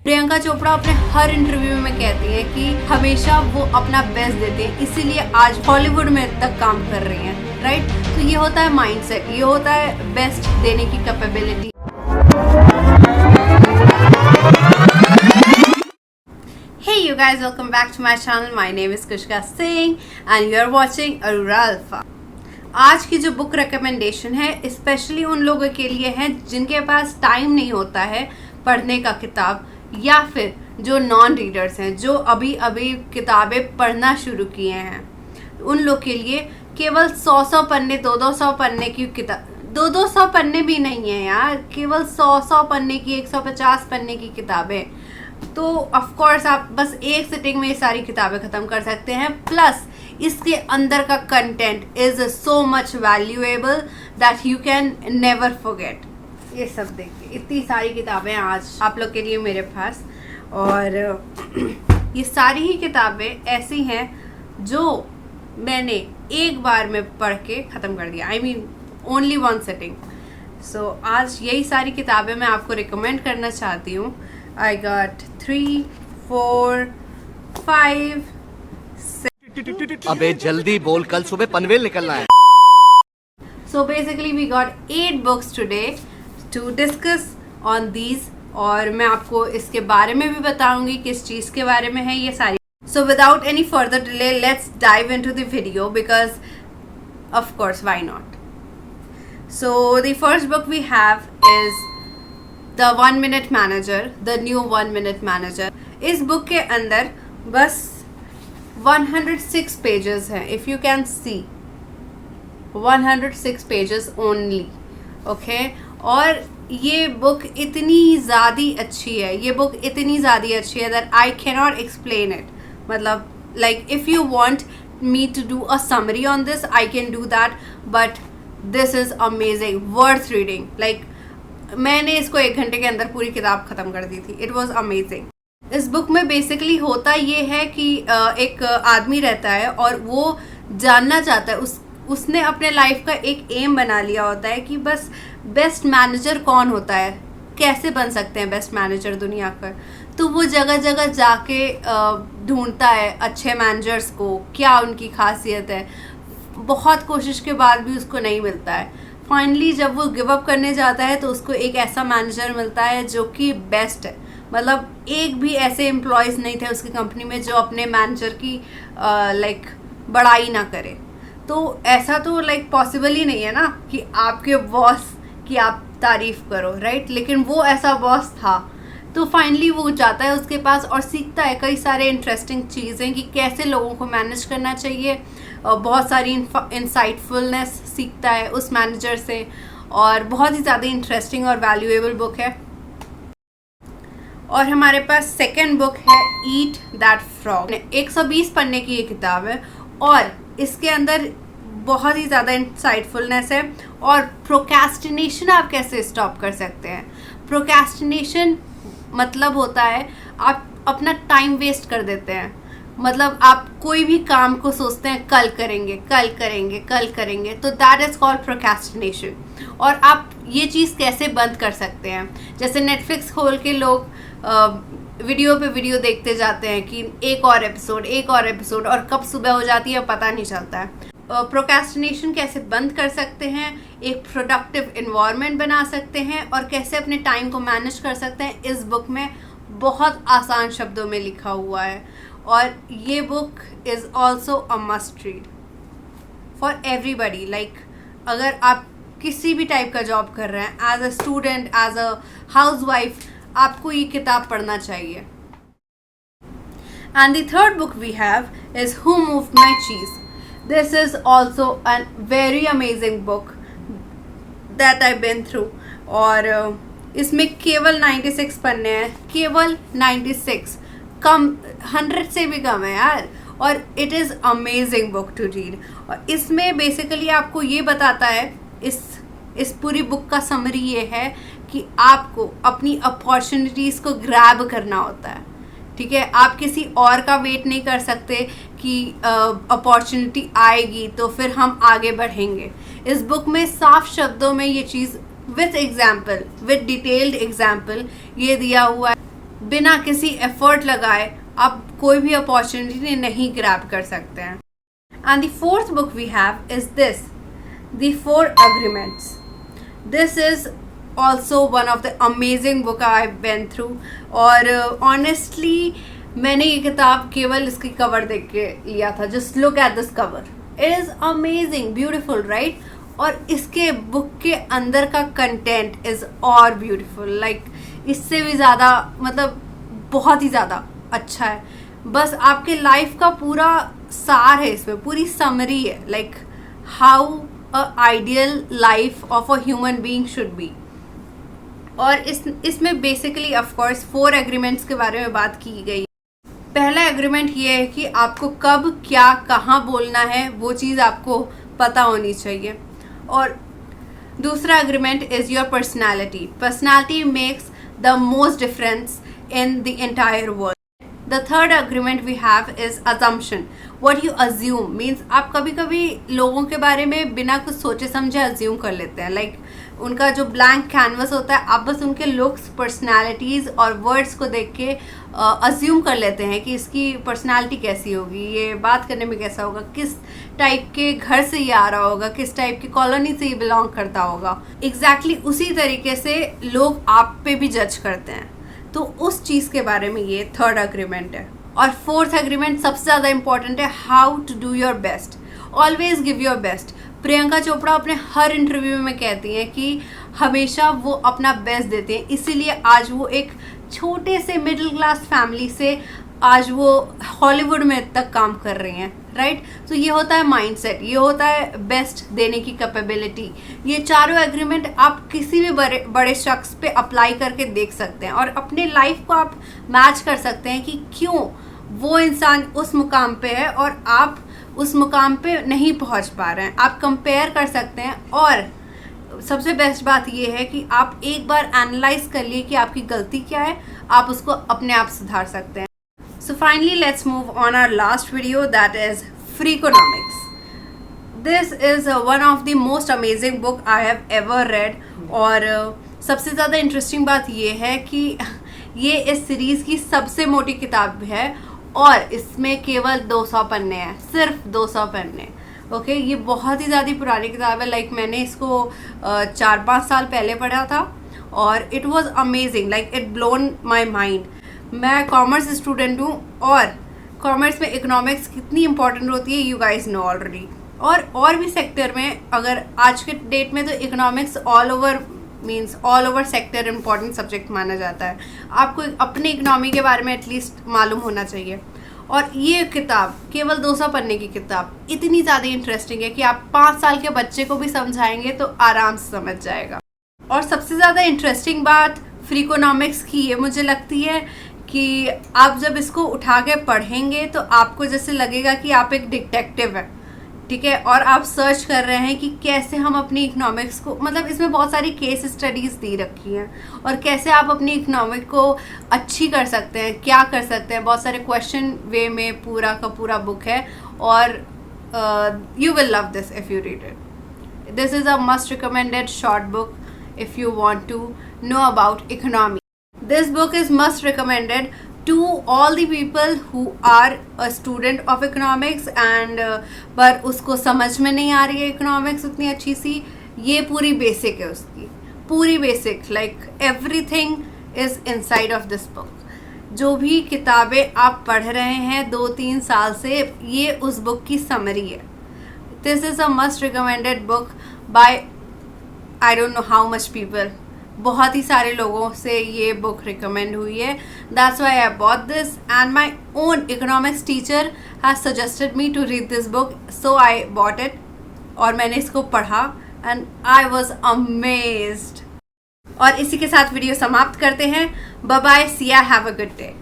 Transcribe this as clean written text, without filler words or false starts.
प्रियंका चोपड़ा अपने हर इंटरव्यू में कहती है कि हमेशा वो अपना बेस्ट देते हैं, इसीलिए आज हॉलीवुड में तक काम कर रही हैं, राइट। तो ये होता है माइंडसेट, ये होता है बेस्ट देने की capability. Hey you guys, welcome back to my channel. My name is Kushka Singh and you are watching Aurora Alpha. आज की जो बुक रिकमेंडेशन है स्पेशली उन लोगों के लिए है जिनके पास टाइम नहीं होता है पढ़ने का किताब, या फिर जो नॉन रीडर्स हैं जो अभी अभी किताबें पढ़ना शुरू किए हैं। उन लोग के लिए केवल 100 पन्ने 200 पन्ने की किताब, 200 पन्ने भी नहीं है यार, केवल 100 पन्ने की 150 पन्ने की किताबें, तो ऑफ कोर्स आप बस एक सिटिंग में ये सारी किताबें ख़त्म कर सकते हैं। प्लस इसके अंदर का content is so much valuable that you can never forget. ये सब देखिए, इतनी सारी किताबें आज आप लोग के लिए मेरे पास, और ये सारी ही किताबें ऐसी हैं जो मैंने एक बार में पढ़ के ख़त्म कर दिया, I mean only one sitting. So आज यही सारी किताबें मैं आपको रिकमेंड करना चाहती हूँ। I got 3, 4, 5, 6। अबे जल्दी बोल, कल सुबह पनवेल निकलना है। So basically we got 8 books today to discuss on these, और मैं आपको इसके बारे में भी बताऊंगी किस चीज़ के बारे में है ये सारी। So without any further delay, let's dive into the video because of course why not. So the first book we have is The 1 Minute Manager, the new 1 Minute Manager. इस बुक के अंदर बस 106 पेजेस हैं, if you can see 106 pages only, okay. और ये book इतनी ज़्यादा अच्छी है, ये बुक इतनी ज़्यादा अच्छी है that I can not explain it. मतलब like if you want me to do a summary on this I can do that, but this is amazing, worth reading. Like मैंने इसको 1 घंटे के अंदर पूरी किताब ख़त्म कर दी थी, इट वॉज अमेजिंग। इस बुक में बेसिकली होता ये है कि एक आदमी रहता है और वो जानना चाहता है, उसने अपने लाइफ का एक एम बना लिया होता है कि बस बेस्ट मैनेजर कौन होता है, कैसे बन सकते हैं बेस्ट मैनेजर दुनिया पर। तो वो जगह जगह जाके ढूंढता है अच्छे मैनेजर्स को, क्या उनकी खासियत है। बहुत कोशिश के बाद भी उसको नहीं मिलता है। फाइनली जब वो गिव अप करने जाता है तो उसको एक ऐसा मैनेजर मिलता है जो कि बेस्ट है। मतलब एक भी ऐसे एम्प्लॉयज़ नहीं थे उसकी कंपनी में जो अपने मैनेजर की लाइक बड़ाई ना करे। तो ऐसा तो लाइक पॉसिबल ही नहीं है ना कि आपके बॉस की आप तारीफ़ करो, राइट। लेकिन वो ऐसा बॉस था। तो फाइनली वो जाता है उसके पास और सीखता है कई सारे इंटरेस्टिंग चीज़ें कि कैसे लोगों को मैनेज करना चाहिए। बहुत सारी इंसाइटफुलनेस सीखता है उस मैनेजर से, और बहुत ही ज़्यादा इंटरेस्टिंग और वैल्यूएबल बुक है। और हमारे पास सेकेंड बुक है ईट दैट फ्रॉग। 120 पन्ने की ये किताब है और इसके अंदर बहुत ही ज़्यादा इंसाइटफुलनेस है, और प्रोक्रेस्टिनेशन आप कैसे स्टॉप कर सकते हैं। प्रोक्रेस्टिनेशन मतलब होता है आप अपना टाइम वेस्ट कर देते हैं। मतलब आप कोई भी काम को सोचते हैं कल करेंगे कल करेंगे कल करेंगे, तो दैट इज़ कॉल्ड प्रोक्रेस्टिनेशन। और आप ये चीज़ कैसे बंद कर सकते हैं, जैसे नेटफ्लिक्स खोल के लोग वीडियो पे वीडियो देखते जाते हैं कि एक और एपिसोड, और कब सुबह हो जाती है पता नहीं चलता है। प्रोक्रेस्टिनेशन कैसे बंद कर सकते हैं, एक प्रोडक्टिव इन्वायरमेंट बना सकते हैं, और कैसे अपने टाइम को मैनेज कर सकते हैं, इस बुक में बहुत आसान शब्दों में लिखा हुआ है। और ये book is also a must read for everybody. Like अगर आप किसी भी टाइप का जॉब कर रहे हैं, as a student, as a housewife, आपको ये किताब पढ़ना चाहिए। And the third book we have is who moved my cheese. This is also a very amazing book that I've been through, और इसमें केवल 96 पन्ने हैं, केवल 96, कम 100 से भी कम है यार। और it is amazing book to read. और इसमें बेसिकली आपको ये बताता है, इस पूरी बुक का समरी ये है कि आपको अपनी अपॉर्चुनिटीज़ को ग्रैब करना होता है, ठीक है। आप किसी और का वेट नहीं कर सकते कि अपॉर्चुनिटी आएगी तो फिर हम आगे बढ़ेंगे। इस बुक में साफ शब्दों में ये चीज़ with example, with detailed example ये दिया हुआ है। बिना किसी एफर्ट लगाए आप कोई भी अपॉर्चुनिटी नहीं ग्रैब कर सकते हैं. And the fourth book we have is this, the 4 Agreements. This is also one of the amazing book I went through. और honestly मैंने ये किताब केवल इसकी कवर देख के लिया था. Just look at this cover. It is amazing, beautiful, right? और इसके बुक के अंदर का कंटेंट इज़ और ब्यूटीफुल, लाइक इससे भी ज़्यादा, मतलब बहुत ही ज़्यादा अच्छा है. बस आपके लाइफ का पूरा सार है इसमें, पूरी समरी है, like how a ideal life of a human being should be. और इसमें बेसिकली ऑफ कोर्स 4 एग्रीमेंट्स के बारे में बात की गई. पहला एग्रीमेंट ये है कि आपको कब क्या कहाँ बोलना है वो चीज़ आपको पता होनी चाहिए. और दूसरा agreement is your personality. Personality makes the most difference in the entire world. The third agreement we have is assumption. What you assume means आप कभी कभी लोगों के बारे में बिना कुछ सोचे समझे assume कर लेते हैं. Like उनका जो blank canvas होता है, आप बस उनके looks, personalities और words को देख के assume कर लेते हैं कि इसकी personality कैसी होगी, ये बात करने में कैसा होगा, किस टाइप के घर से ये आ रहा होगा, किस टाइप की कॉलोनी से ये बिलोंग करता होगा. Exactly उसी तरीके से लोग आप पे भी जज करते हैं. तो उस चीज़ के बारे में ये थर्ड एग्रीमेंट है. और फोर्थ एग्रीमेंट सबसे ज़्यादा इंपॉर्टेंट है, how to do your best. Always give your best. Priyanka Chopra अपने हर इंटरव्यू में कहती हैं कि हमेशा वो अपना बेस्ट देते हैं, इसीलिए आज वो एक छोटे से मिडिल क्लास फैमिली से आज वो हॉलीवुड में तक काम कर रही हैं, राइट. तो ये होता है माइंडसेट, ये होता है बेस्ट देने की कैपेबिलिटी. ये चारों एग्रीमेंट आप किसी भी बड़े शख्स पे अप्लाई करके देख सकते हैं और अपने लाइफ को आप मैच कर सकते हैं कि क्यों वो इंसान उस मुकाम पे है और आप उस मुकाम पे नहीं पहुंच पा रहे हैं. आप कंपेयर कर सकते हैं. और सबसे बेस्ट बात ये है कि आप एक बार एनालाइज कर लिए कि आपकी गलती क्या है, आप उसको अपने आप सुधार सकते हैं. So finally, let's move on our last video, that is Freakonomics. This is one of the most amazing book I have ever read. और सबसे ज़्यादा इंटरेस्टिंग बात ये है कि ये इस सीरीज़ की सबसे मोटी किताब है और इसमें केवल 200 पन्ने हैं, सिर्फ 200 पन्ने. ओके, ये बहुत ही ज़्यादा पुरानी किताब है. लाइक मैंने इसको 4-5 साल पहले पढ़ा था और it was amazing, like it blown my mind. मैं कॉमर्स स्टूडेंट हूँ और कॉमर्स में इकोनॉमिक्स कितनी इंपॉर्टेंट होती है यू गाइस नो ऑलरेडी. और भी सेक्टर में, अगर आज के डेट में तो economics all over sector important subject माना जाता है. आपको अपनी इकोनॉमी के बारे में एटलीस्ट मालूम होना चाहिए. और ये किताब केवल 200 पन्ने की किताब इतनी ज़्यादा इंटरेस्टिंग है कि आप 5 साल के बच्चे को भी समझाएंगे तो आराम से समझ जाएगा. और सबसे ज़्यादा इंटरेस्टिंग बात फ्रीकोनॉमिक्स की ये मुझे लगती है कि आप जब इसको उठा के पढ़ेंगे तो आपको जैसे लगेगा कि आप एक डिटेक्टिव हैं, ठीक है, और आप सर्च कर रहे हैं कि कैसे हम अपनी इकोनॉमिक्स को, मतलब इसमें बहुत सारी केस स्टडीज़ दी रखी हैं और कैसे आप अपनी इकोनॉमिक को अच्छी कर सकते हैं, क्या कर सकते हैं. बहुत सारे क्वेश्चन वे में पूरा का पूरा बुक है और you will love this if you read it. This is a must recommended short book if you want to know about economy. This book is must recommended to all the people who are a student of economics and पर उसको समझ में नहीं आ रही है economics उतनी अच्छी सी. ये पूरी बेसिक है उसकी, पूरी basic, like everything is inside of this book. जो भी किताबें आप पढ़ रहे हैं 2-3 साल से, ये उस बुक की समरी है. This is a must recommended book by I don't know how much people. बहुत ही सारे लोगों से ये बुक रिकमेंड हुई है. That's why I bought this and my own economics teacher has suggested me to read this book, so I bought it. और मैंने इसको पढ़ा and I was amazed. और इसी के साथ वीडियो समाप्त करते हैं. Bye bye, see ya, have a good day.